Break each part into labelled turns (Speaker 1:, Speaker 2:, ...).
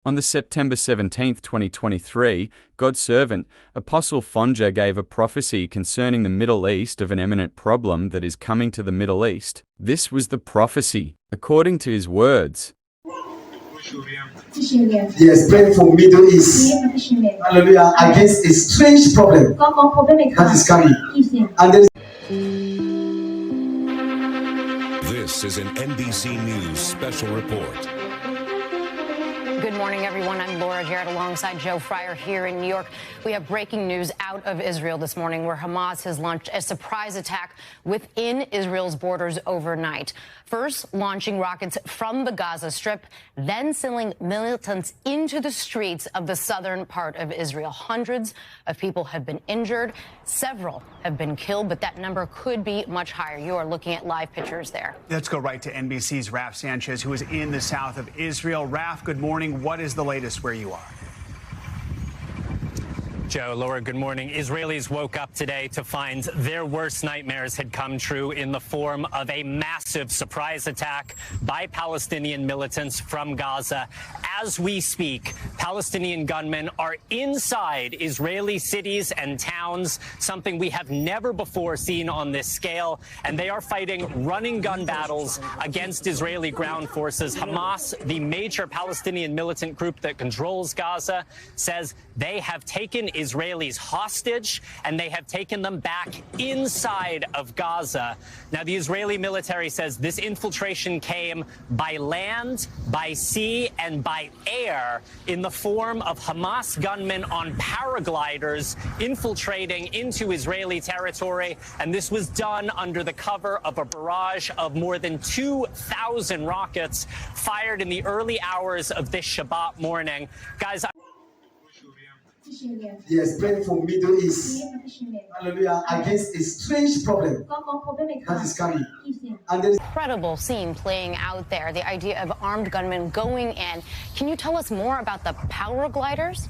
Speaker 1: On the September 17, 2023, God's servant, Apostle Fonja gave a prophecy concerning the Middle East of an imminent problem that is coming to the Middle East. This was the prophecy. According to his words,
Speaker 2: Yes, praying for Middle East. Hallelujah. Against a strange problem that is coming. And there is
Speaker 3: This is an NBC News special report.
Speaker 4: Good morning, everyone. I'm Laura Jarrett alongside Joe Fryer here in New York. We have breaking news out of Israel this morning where Hamas has launched a surprise attack within Israel's borders overnight. First, launching rockets from the Gaza Strip, then sending militants into the streets of the southern part of Israel. Hundreds of people have been injured. Several have been killed, but that number could be much higher. You are looking at live pictures there.
Speaker 5: Let's go right to NBC's Raf Sanchez, who is in the south of Israel. Raf, good morning. What is the latest where you are?
Speaker 6: Joe, Laura, good morning. Israelis woke up today to find their worst nightmares had come true in the form of a massive surprise attack by Palestinian militants from Gaza. As we speak, Palestinian gunmen are inside Israeli cities and towns, something we have never before seen on this scale, and they are fighting running gun battles against Israeli ground forces. Hamas, the major Palestinian militant group that controls Gaza, says they have taken Israelis hostage and they have taken them back inside of Gaza. Now, the Israeli military says this infiltration came by land, by sea, and by air in the form of Hamas gunmen on paragliders infiltrating into Israeli territory. And this was done under the cover of a barrage of more than 2,000 rockets fired in the early hours of this Shabbat morning. Guys,
Speaker 2: yes, praying for Middle East. Hallelujah. Against a strange problem that is coming. And there is
Speaker 4: Incredible scene playing out there, the idea of armed gunmen going in. Can you tell us more about the paragliders?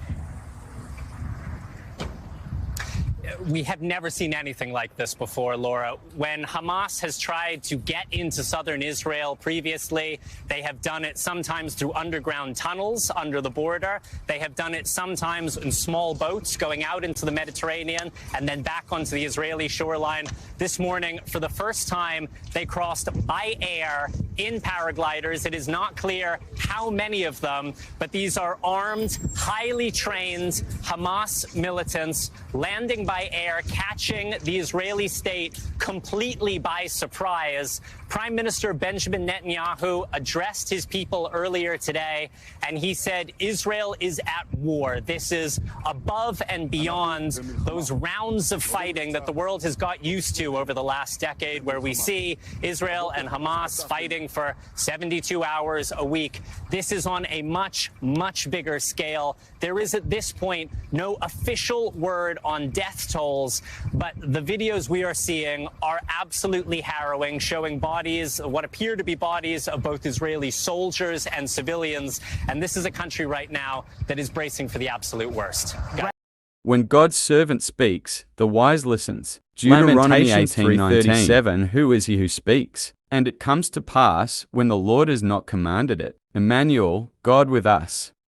Speaker 6: we have never seen anything like this before, Laura. When Hamas has tried to get into southern Israel previously, they have done it sometimes through underground tunnels under the border. They have done it sometimes in small boats going out into the Mediterranean and then back onto the Israeli shoreline. This morning, for the first time, they crossed by air in paragliders. It is not clear how many of them, but these are armed, highly trained Hamas militants landing by air, catching the Israeli state completely by surprise. Prime Minister Benjamin Netanyahu addressed his people earlier today, and he said Israel is at war. This is above and beyond those rounds of fighting that the world has got used to over the last decade, where we see Israel and Hamas fighting for 72 hours a week. This is on a much, much bigger scale. There is at this point no official word on death tolls, but the videos we are seeing are absolutely harrowing, showing bodies, what appear to be bodies of both Israeli soldiers and civilians. And this is a country right now that is bracing for the absolute worst.
Speaker 1: When God's servant speaks, the wise listens. Deuteronomy 18:37. Who is he who speaks? And it comes to pass, when the Lord has not commanded it. Emmanuel, God with us.